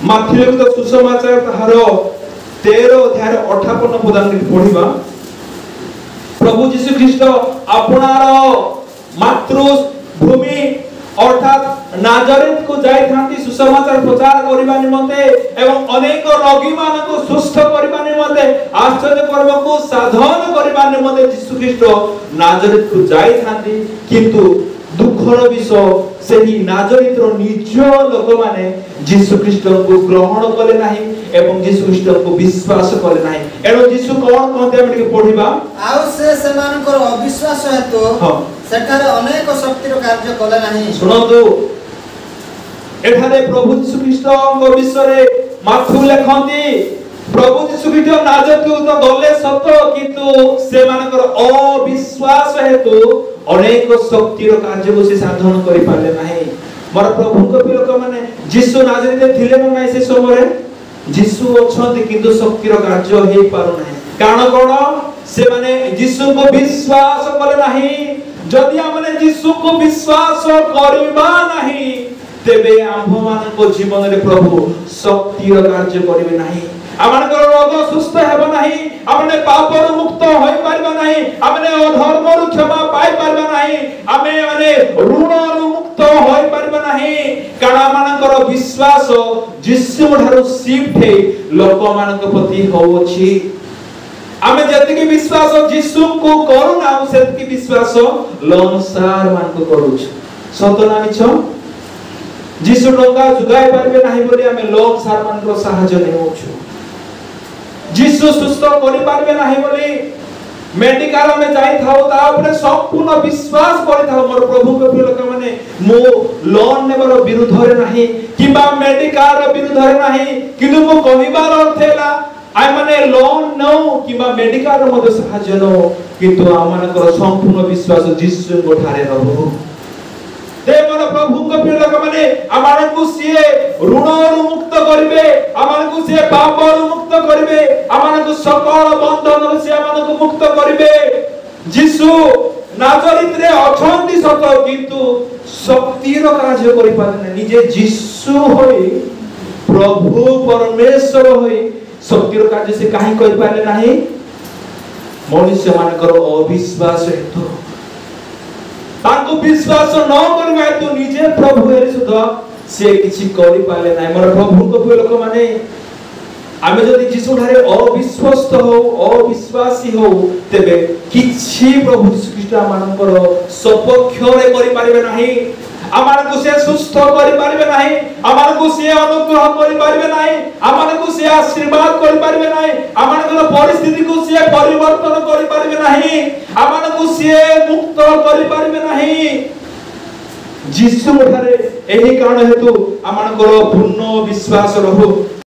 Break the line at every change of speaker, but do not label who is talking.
माथि लिखित सुसमाचार ताहार 13 अध्याय 58 पद पढ़िबा। प्रभु जीशु ख्रीष्ट आपणार मातृभूमि अर्थात नाजरेत को जाई थांती सुसमाचार प्रचार करबा निमंते एवं अनेक रोगी मानको सुस्थ करबा निमंते आश्चर्य कर्म को साधन करबा निमंते जीशु ख्रीष्ट नाजरेत को जाई थांती। किंतु दुखर विषय सेही नाजरेत रो निज लोक माने जीशु ख्रीष्ट को ग्रहण कले नाही एवं जीशु ख्रीष्ट को विश्वास कले नाही। एनो जीशु कोन कहते हम के पढिबा
आउ से समानकर अविश्वास हेतु सेठारे अनेक शक्तिर कार्य कले नाही।
सुनतु एठारे प्रभु जीशु ख्रीष्ट को विषय रे माथु लेखंती प्रभु जीशु ख्रीष्ट नाजरेत तो गले सत किंतु से मानकर अविश्वास हेतु अनेक शक्तिर कार्य को से साधन करि पाले नाही। मोर प्रभु को लोक माने जीशु नाजरेत थिले न नाही से समय जीशु अछंती किंतु शक्तिर कार्य हे पारु नाही। कारण कोन से माने जीशु को विश्वास करे नाही। जदि हमने जीशु को विश्वास करबा नाही तेबे आम्भ मानको जीवन रे प्रभु शक्तिर कार्य करिवे नाही। आमनकर रोग सुस्थ हेबो नाही। हमने पापरु मुक्त होई परबा नाही। हमने अधर्मरु क्षमा पाई परबा नाही। हमें माने ऋणरु मुक्त होई परबा नाही। कारण आमनकर विश्वास जीशु ठारू शिफ्ट हे लोक मानक प्रति होउछि। आमे जति के विश्वास जीशु को करूना सेति विश्वास लंसार मान को करूछ। सतना मिछ जीशु टंका जुगाई परबे नाही बोली आमे लंसार मान को सहाय्य नै होछु। जीशु सुस्थ करि परबे नाही बोली मेडिकल में जाई थाओ ता ऊपर संपूर्ण विश्वास करि थाओ मोर प्रभु के लोक माने मो लोन नेबर विरुद्ध रे नाही किबा मेडिकल रे विरुद्ध रे नाही किंतु मो कहिबार अर्थ हैला आइ माने लोन नो किबा मेडिकल रे मदे सहाय्य नो किंतु आमानकर संपूर्ण विश्वास जीशु को ठारे रहबो। दे मोर प्रभु के लोक माने आमानकु सिए ऋणरु मुक्त करिवे आमानकु सिए पापरु मुक्त करिवे आमानकु सकल बंधन से आमानकु मुक्त करिवे। जीशु नाजरेत रे अछंती सत किंतु शक्तिर कार्य करि पारे निजे जीशु होई प्रभु परमेश्वर होई शक्तिर कार्य से काहे करि पारे नाही। मनुष्य मानकर अविश्वास हेतु ताको विश्वास न करबा हेतु निजे प्रभु रे सुधा से किछि करि पाले नाही। मोर प्रभु को लोक माने आमे जदि जीशु ठारे अविश्वास हो अविश्वासी हो तेबे किछि प्रभु जीशु ख्रीष्ट मानकर सपक्ष रे करि पारिबे नाही। आमानकु से सुस्थ करि पारिबे नाही। आमानकु से अनुग्रह करि पारिबे नाही। आमानकु से आशीर्वाद करि पारिबे नाही। आमानकर परिस्थिति को से परिवर्तन करि पारिबे नाही। आमानकु से मुक्त करि पारिबे नाही। जीशु ठारे एही कारण हेतु आमानकर पूर्ण विश्वास रहु।